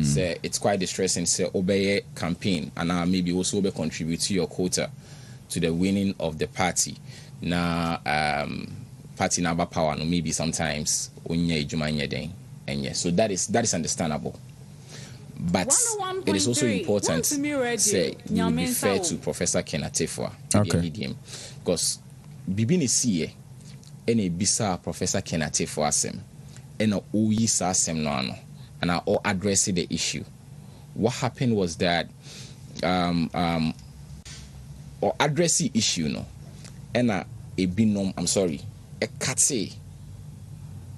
Say it's quite distressing. Say obey campaign and maybe also be contribute to your quota to the winning of the party. Now, party number power no maybe sometimes onye ejuma den enye. So that is understandable. But it is also important say you refer to Professor Ken Attafuah medium because bibi ne sie ene bisa Professor Ken Attafuah asem ena oyi sa asem no ano and I all address the issue. What happened was that or address the issue no ena a binom a kate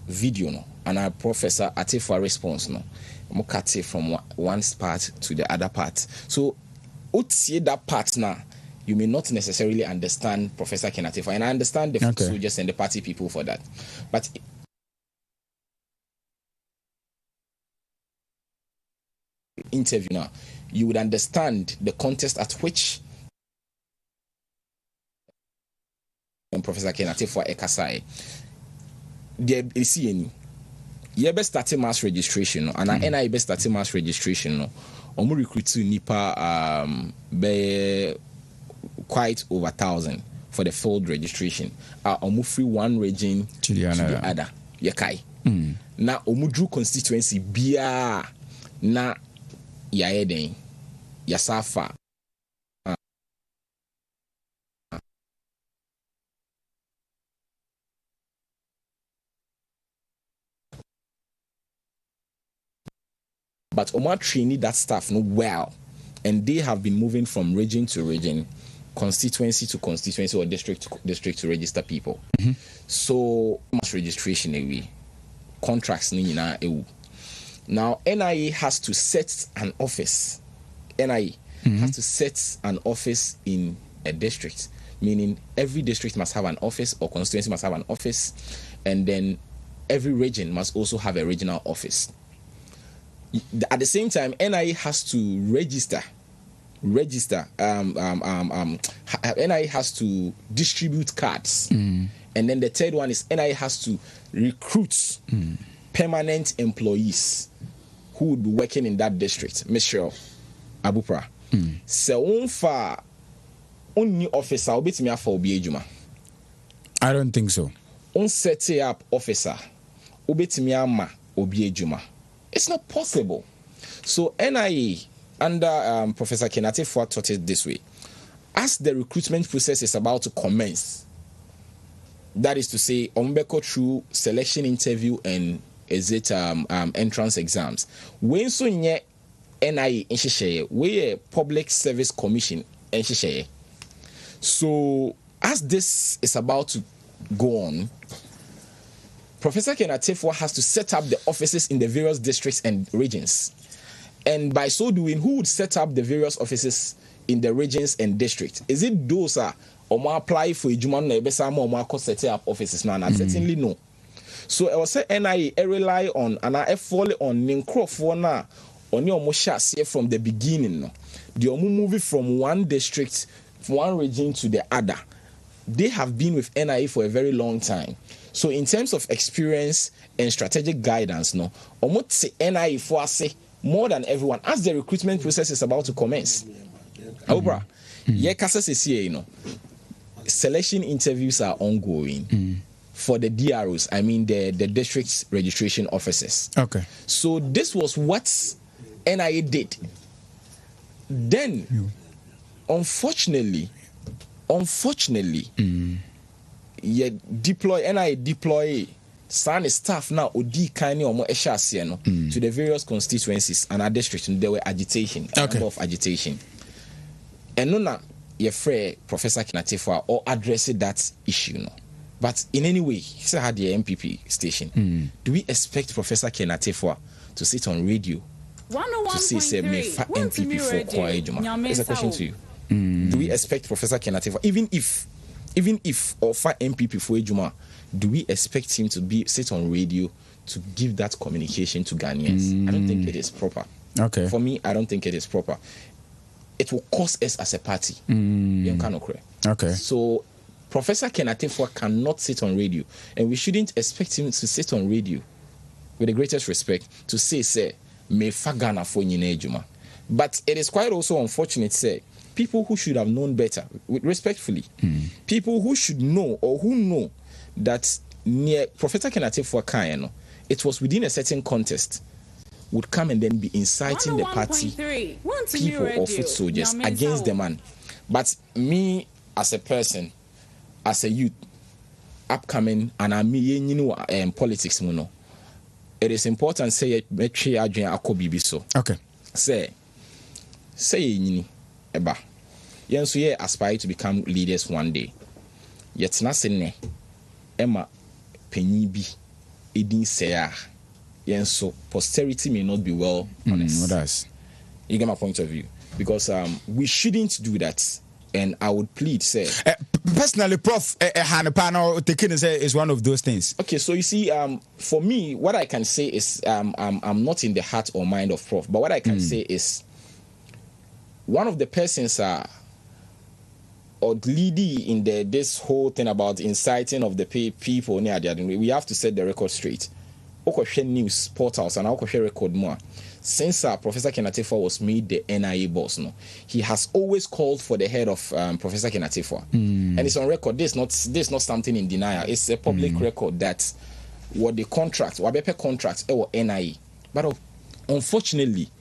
video no and our Professor Attafuah response no mo kate from one part to the other part. So see that part now you may not necessarily understand Professor Ken Attafuah, and I understand the soldiers and the party people for that, but interview now you would understand the context at which Professor Ken Attafuah ekasai there is any you best start mass registration and NIA best start mass registration no omo recruit to nipa be quite over 1,000 for the field registration omo free one region to the other yekai na omo drew constituency bia na yaeden yasafa but Omar trained that staff well, and they have been moving from region to region, constituency to constituency, or district to district to register people. So mass registration away, contracts now NIA has to set an office. NIA has to set an office in a district, meaning every district must have an office or constituency must have an office, and then every region must also have a regional office. At the same time, NIA has to register. NIA has to distribute cards, and then the third one is NIA has to recruit permanent employees who would be working in that district. Mr. Abupra, so unfa only officer obetimi afa obi ejuma. I don't think so. On set up officer obetimi ama obi ejuma. It's not possible. So NIA under Professor Ken Attafuah taught it this way: as the recruitment process is about to commence, that is to say, ombeko through selection interview and entrance exams. When so nye NIA in we a public service commission in so as this is about to go on, Professor Ken Attafuah has to set up the offices in the various districts and regions. And by so doing, who would set up the various offices in the regions and districts? Is it those or more apply for Juman Nebesama or more set up offices now? Certainly no. So I will say NIA rely on and I fall on Ninkro on your Mosha from the beginning. The moving from one district, one region to the other. They have been with NIA for a very long time. So in terms of experience and strategic guidance, no, almost NIA for us more than everyone as the recruitment process is about to commence. Obra, selection interviews are ongoing for the DROs. I mean the district registration officers. Okay. So this was what NIA did. Then, unfortunately. NIA deploy some staff now odi kind of to the various constituencies and our districts, and there were agitation, number of agitation. And no your friend Professor Ken Attafuah or addressed that issue no. But in any way, he still had the MPP station. Do we expect Professor Ken Attafuah to sit on radio to say me MPP for Kwajuma? It's a question to you. Do we expect Professor Ken Attafuah, even if or for MPP for Ejuma, do we expect him to sit on radio to give that communication to Ghanaians? I don't think it is proper. Okay. For me, I don't think it is proper. It will cost us as a party. Okay. So Professor Ken Attafuah cannot sit on radio, and we shouldn't expect him to sit on radio, with the greatest respect, to say, me fagana for nyina ejuma. But it is quite also unfortunate, say, people who should have known better, respectfully, people who should know or who know that near Professor Attafuah Kayano, it was within a certain context, would come and then be inciting the party people or foot soldiers against the man. But me as a person, as a youth, upcoming, and I'm in politics, it is important say so. Okay. Say eba. Yenso ye aspire to become leaders one day. Yet nasene Emma penyi bi edin say yenso posterity may not be well honest. You get my point of view? Because we shouldn't do that. And I would plead, say personally, Prof, Hanapano taking is one of those things. Okay, so you see, for me, what I can say is I'm not in the heart or mind of Prof, but what I can say is one of the persons or leading in this whole thing about inciting of the people near the other. We have to set the record straight. Okoshe news portals and Okoshe record more. Since Professor Attafuah was made the NIA boss, he has always called for the head of Professor Attafuah, and it's on record. This is not something in denial. It's a public record that what the contract, what the contract, or NIA. But unfortunately,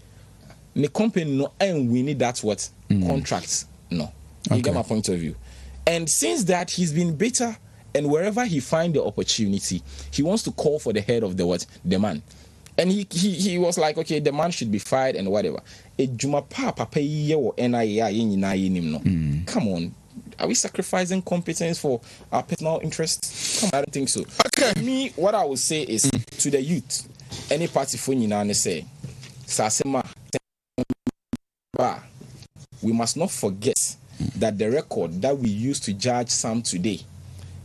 the company no and we need that's what contracts no. You get my point of view. And since that, he's been bitter, and wherever he finds the opportunity, he wants to call for the head of the man. And he was like, okay, the man should be fired and whatever. Come on. Are we sacrificing competence for our personal interests? Come on, I don't think so. Okay. For me, what I would say is to the youth, any party for you say, we must not forget that the record that we use to judge some today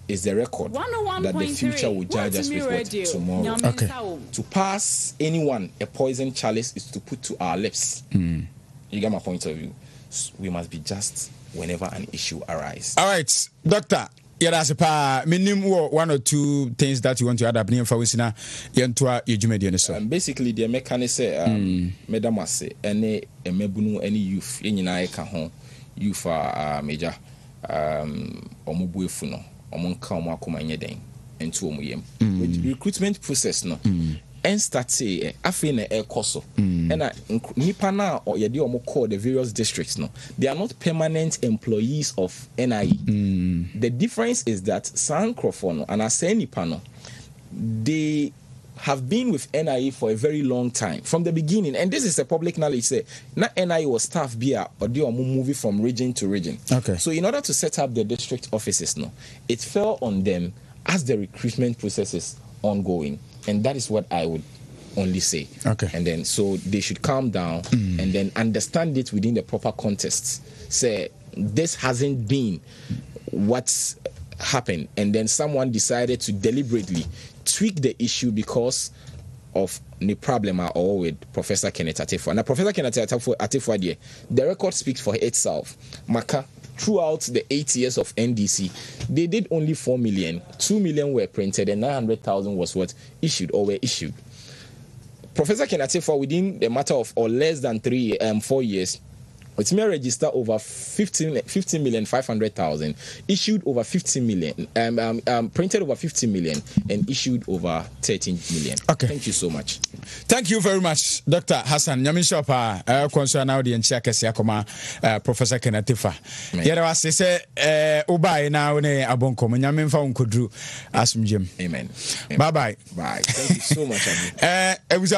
is the record that the future will judge us with tomorrow. Okay. To pass anyone a poison chalice is to put to our lips. You get my point of view. We must be just whenever an issue arises. All right, Doctor. Minimum one or two things that you want to add up for Wisina basically the mechanism Madam say any youth youth are major omubuefuno omonka omakoma nyeden ento omuyem recruitment process no and start say afi na ekoso na nipa na ye de call the various districts no, they are not permanent employees of NIA. The difference is that Sankrofono and Asenipa no, they have been with NIA for a very long time from the beginning, and this is a public knowledge. Say na NIA was staff bia or they moving from region to region. Okay. So in order to set up the district offices, no, it fell on them as the recruitment process is ongoing, and that is what I would only say. Okay. And then so they should calm down and then understand it within the proper context. Say this hasn't been what's happened, and then someone decided to deliberately tweak the issue because of the problem or with Professor Kenneth Attafuah. Now, Professor Kenneth Attafuah, the record speaks for itself. Maka, throughout the 8 years of NDC, they did only 4 million. 2 million were printed, and 900,000 was what issued or were issued. Professor Kenneth Attafuah, within a matter of or less than 4 years, it may register over 15,500,000, issued over 50 million, printed over 50 million, and issued over 13 million. Okay. Thank you so much. Thank you very much, Dr. Hassan. Nyamishopa, concern now the Nchakasiakoma, Professor Kenneth Attafuah. Yet I say, Ubai now ne Abonko, Nyaminfa Unkudru, Asum Jim. Amen. Bye bye. Bye. Thank you so much. It was